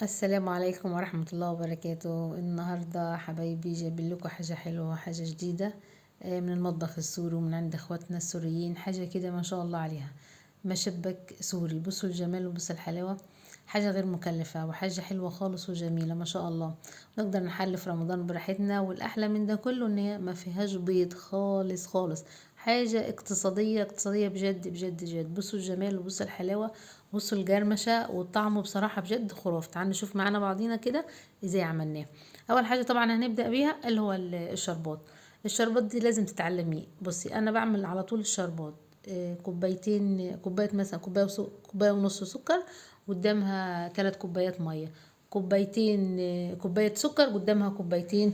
السلام عليكم ورحمة الله وبركاته. النهاردة حبايبي جايبين لكم حاجة حلوة وحاجة جديدة من المطبخ السوري ومن عند اخواتنا السوريين. حاجة كده ما شاء الله عليها، مشبك سوري. بصوا الجمال وبصوا الحلاوة، حاجة غير مكلفة وحاجة حلوة خالص وجميلة ما شاء الله. نقدر نحل في رمضان براحتنا، والأحلى من ده كله ان هي ما فيهاش بيض خالص خالص. حاجة اقتصادية اقتصادية بجد بجد بجد. بصوا الجمال وبصوا الحلاوة، بصوا الجرمشة والطعم بصراحة بجد خرافة. تعالوا نشوف معانا بعضينا كده ازاي عملناه. اول حاجة طبعا هنبدأ بيها اللي هو الشربات. الشربات دي لازم تتعلميه. بصي انا بعمل على طول الشربات كوبايتين، كوباية مثلا كوباية ونص سكر، قدامها 3 كوبايات مية. كوبايتين كوباية سكر قدامها كوبايتين،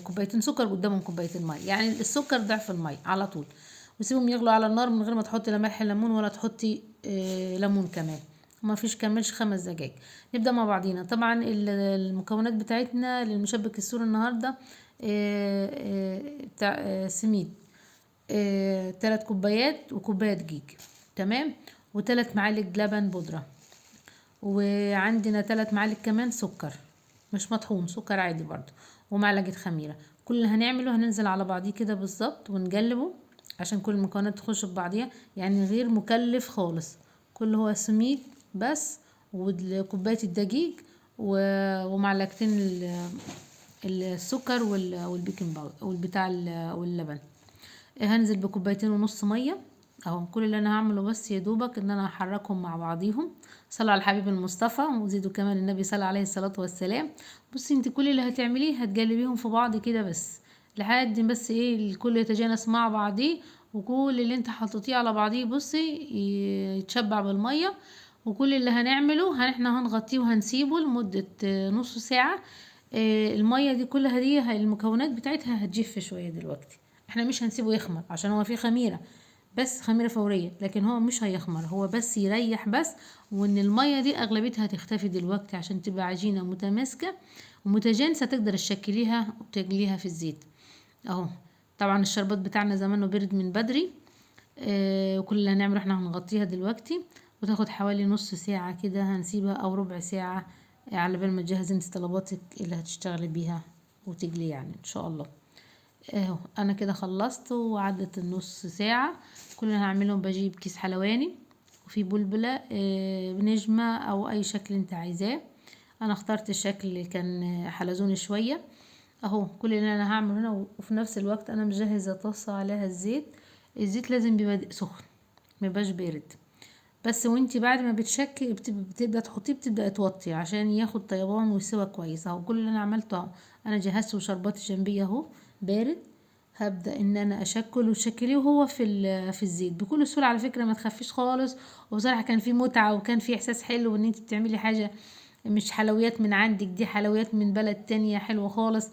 كوبايتين سكر قدامهم كوبايتين ميه، يعني السكر ضعف الميه على طول. وسيبهم يغلوا على النار من غير ما تحطي لا ملح ليمون ولا تحطي ليمون كمان. ما فيش كملش 5 دقايق. نبدا مع بعضينا. طبعا المكونات بتاعتنا للمشبك السوري النهارده بتاع سميد 3 كوبايات وكوبايه دقيق، تمام، و3 معالق لبن بودره، وعندنا 3 معالق كمان سكر مش مطحون، سكر عادي برضو، ومعلقة خميرة. كل اللي هنعمله هننزل على بعضيه كده بالظبط ونقلبه عشان كل المكونات تخش في بعضيها، يعني غير مكلف خالص. كل هو سميد بس، وكوباية الدقيق ومعلقتين السكر والبيكنج باودر والبتاع واللبن. هنزل بكوبايتين ونص ميه اهو. كل اللي انا هعمله بس يا دوبك ان انا هحركهم مع بعضيهم. صلوا على الحبيب المصطفى وزيدوا كمان النبي صلى عليه الصلاه والسلام. بصي انت كل اللي هتعمليه هتقلبيهم في بعض كده بس لحد بس ايه الكل يتجانس مع بعضيه، وكل اللي انت حطيتيه على بعضيه بصي يتشبع بالميه. وكل اللي هنعمله احنا هنغطيه وهنسيبه لمده نص ساعه. الميه دي كلها دي المكونات بتاعتها هتجف شويه دلوقتي. احنا مش هنسيبه يخمر عشان هو فيه خميرة، بس خميرة فورية، لكن هو مش هيخمر، هو بس يريح بس. وان المية دي اغلبيتها هتختفي دلوقتي عشان تبقى عجينة متماسكة ومتجانسة تقدر تشكليها وتجليها في الزيت اهو. طبعا الشربات بتاعنا زمانه برد من بدري. وكل اللي هنعمله احنا هنغطيها دلوقتي وتاخد حوالي نص ساعة كده هنسيبها او ربع ساعة على بال ما تجهزي انت طلباتك اللي هتشتغلي بيها وتجلي يعني ان شاء الله. اهو انا كده خلصت وعدت النص ساعة. كل اللي هعمله بجيب كيس حلواني وفي بلبلة بنجمة او اي شكل انت عايزاه. انا اخترت الشكل اللي كان حلزوني شوية اهو. كل اللي انا هعمله هنا وفي نفس الوقت انا مجهزة طاسة عليها الزيت. الزيت لازم بيبقى سخن ميبقاش بارد. بس وانتي بعد ما بتشكل بتبدأ تحطيه بتبدأ توطي عشان ياخد طيبان ويسوى كويس اهو. كل اللي انا عملته اهو انا جهزت وشربات جنبيه اهو بارد. هبدأ ان انا اشكل وشكليه وهو في الزيت بكل سهولة على فكرة، ما تخافيش خالص. وبصراحة كان في متعة وكان في احساس حلو ان انت بتعملي حاجة مش حلويات من عندك، دي حلويات من بلد تانية حلوة خالص.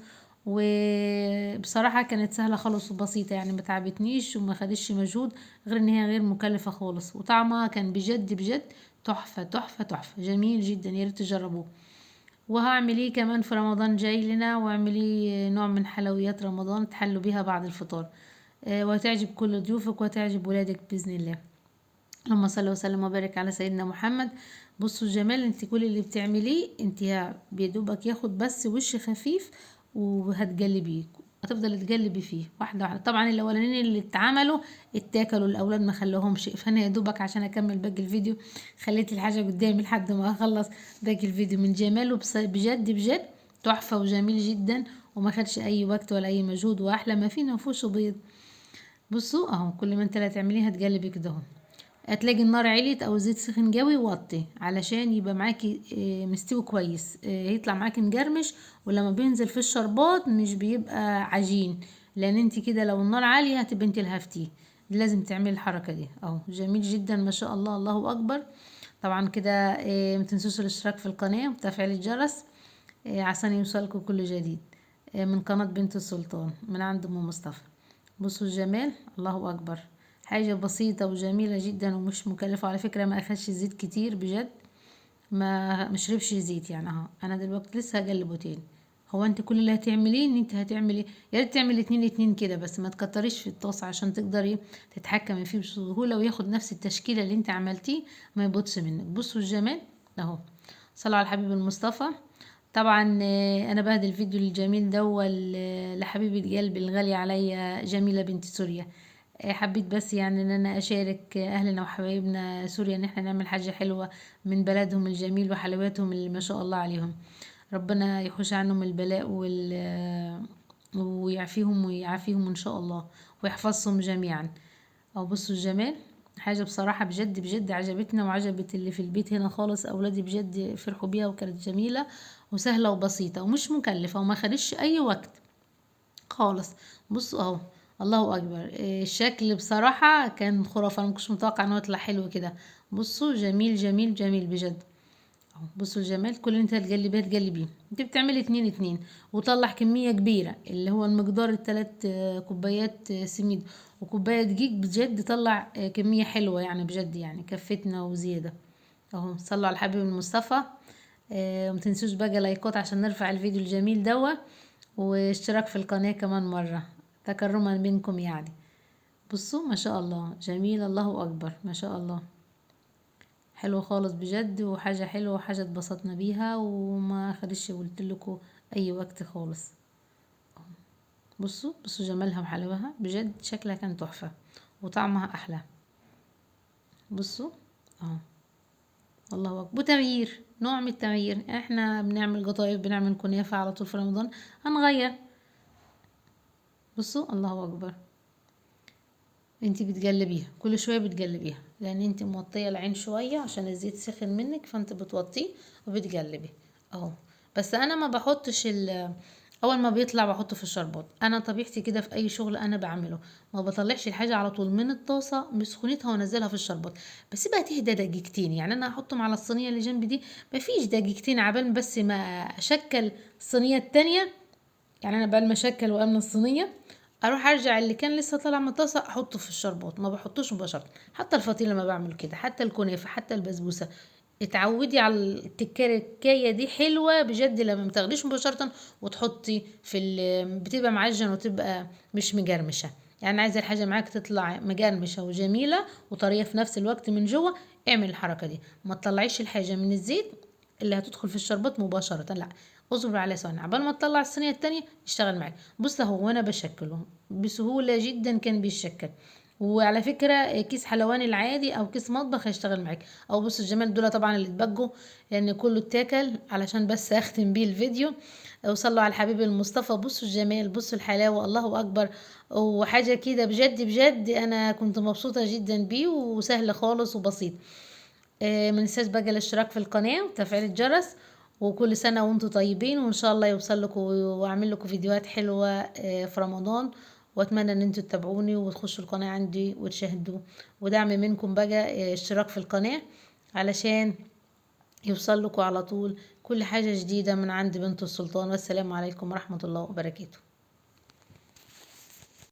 وبصراحة كانت سهلة خالص وبسيطة، يعني ما تعبتنيش وما خدتش مجهود، غير ان هي غير مكلفة خالص. وطعمها كان بجد بجد تحفة تحفة تحفة جميل جدا، يا ريت تجربوه. وهعمل ايه كمان في رمضان جاي لنا، واعملي نوع من حلويات رمضان تحلوا بيها بعد الفطار. وهتعجب كل ضيوفك وهتعجب ولادك بإذن الله. اللهم صل وسلم وبارك على سيدنا محمد. بصوا الجمال، انت كل اللي بتعمليه انت بيدوبك ياخد بس وش خفيف وهتجلبيه. هتفضل تجلبي فيه واحده واحده. طبعا الاولانيين اللي اتعملوا اتاكلوا الاولاد ما خلوهمش، فانا يا دوبك عشان اكمل باقي الفيديو خليت الحاجه قدامي لحد ما اخلص باقي الفيديو. من جماله بجد بجد تحفه وجميل جدا، وما خدش اي وقت ولا اي مجهود، واحلى ما فيه نفوشه بيض. بصوا اهو كل ما انت لا تعمليه هتجلبي كده اهو. هتلاقي النار عليت او الزيت سخن جوي وطي علشان يبقى معاكي مستوي كويس، يطلع معاكي مجرمش. ولما بينزل في الشربات مش بيبقى عجين، لان انت كده لو النار عالية هتبقى انت الهفتيه. لازم تعملي الحركة دي اهو. جميل جدا ما شاء الله، الله اكبر. طبعا كده متنسوش الاشتراك في القناة وتفعيل الجرس عشان يوصلكوا كل جديد من قناة بنت السلطان من عند ام مصطفى. بصوا الجمال، الله اكبر. حاجة بسيطة وجميلة جدا ومش مكلفة على فكرة. ما اخدش زيت كتير بجد، ما مشربش زيت يعني اهو. انا دلوقتي لسه هقلبه تاني. هو انت كل اللي هتعمليه ان انت هتعملي يا ريت تعملي اتنين كده بس، ما تكتريش في الطاسة عشان تقدري تتحكمي فيه بسهولة وياخد نفس التشكيلة اللي انت عملتيه، ما يبطش منك. بصوا الجمال اهو. صلوا على الحبيب المصطفى. طبعا انا بهدي الفيديو الجميل ده لحبيبة قلبي الغالية عليا جميلة بنت سوريا. حبيت بس يعني ان انا اشارك اهلنا وحبايبنا سوريا ان احنا نعمل حاجة حلوة من بلدهم الجميل وحلواتهم اللي ما شاء الله عليهم. ربنا يحوش عنهم البلاء ويعافيهم ان شاء الله ويحفظهم جميعا. او بصوا الجمال، حاجة بصراحة بجد بجد عجبتنا وعجبت اللي في البيت هنا خالص. اولادي بجد فرحوا بيها وكانت جميلة وسهلة وبسيطة ومش مكلفة وما خدش اي وقت خالص. بصوا اهو، الله اكبر. الشكل بصراحة كان خرافة، انا مكنتش متوقع انه يطلع حلو كده. بصوا جميل جميل جميل بجد. اهو بصوا الجمال، كل اللي انت هتقلبيه تقلبيه. انت بتعملي 2 وطلع كمية كبيرة اللي هو المقدار ال3 كوبايات سميد وكوباية دقيق، بجد طلع كمية حلوة يعني بجد، يعني كفتنا وزيادة. اهو صلوا على الحبيب المصطفى. متنسوش بقى لايكات عشان نرفع الفيديو الجميل دوا، واشتراك في القناة كمان مرة تكرما منكم يعني. بصوا ما شاء الله جميل، الله اكبر ما شاء الله. حلو خالص بجد، وحاجة حلوة وحاجة اتبسطنا بيها وما خدش قلت لكم اي وقت خالص. بصوا جمالها وحلاوها بجد، شكلها كان تحفة وطعمها احلى. بصوا اهو، الله اكبر. وتغيير نوع من التغيير، احنا بنعمل قطايف بنعمل كنافة على طول في رمضان، هنغير. بصوا الله اكبر. انتي بتقلبيها كل شويه بتقلبيها لان انتي موطيه العين شويه عشان الزيت سخن منك، فانت بتوطيه وبتقلبي اهو. بس انا ما بحطش اول ما بيطلع بحطه في الشربات. انا طبيعتي كده في اي شغل انا بعمله، ما بطلعش الحاجه على طول من الطاسه بسخونتها وانزلها في الشربات، بسيبها تهدى دقيقتين. يعني انا هحطهم على الصينيه اللي جنبي دي، مفيش دقيقتين عبال بس ما اشكل الصينيه التانية. يعني انا بعد ما اشكل واملى الصينيه اروح ارجع اللي كان لسه طالع من الطاسه احطه في الشربات، ما بحطوش مباشره. حتى الفطيره لما بعمل كده، حتى الكنافه، حتى البسبوسه. اتعودي على التكايه دي حلوه بجد لما متاخديش مباشره وتحطي بتبقى معجن وتبقى مش مجرمشه. يعني عايزه الحاجه معاك تطلع مجرمشه وجميله وطريه في نفس الوقت من جوه، اعمل الحركه دي. ما تطلعيش الحاجه من الزيت اللي هتدخل في الشربات مباشره، لا، اصبر على ثواني عبال ما تطلع الصينيه التانية يشتغل معاك. بص اهو وانا بشكله بسهوله جدا كان بيشكل. وعلى فكره كيس حلواني العادي او كيس مطبخ هيشتغل معاك. او بص الجمال دول طبعا اللي اتبقوا لان كله اتاكل، علشان بس اختم بيه الفيديو. وصلوا على الحبيب المصطفى. بصوا الجمال، بصوا الحلاوه، الله اكبر. وحاجه كده بجد بجد انا كنت مبسوطه جدا بيه وسهل خالص وبسيط. مننساش بقى الاشتراك في القناة وتفعيل الجرس. وكل سنة وانتم طيبين، وان شاء الله يوصل لكم واعمل لكم فيديوهات حلوة في رمضان. واتمنى ان انتوا تتابعوني وتخشوا القناة عندي وتشاهدوا، ودعم منكم بقى اشتراك في القناة علشان يوصل لكم على طول كل حاجة جديدة من عند بنت السلطان. والسلام عليكم ورحمة الله وبركاته.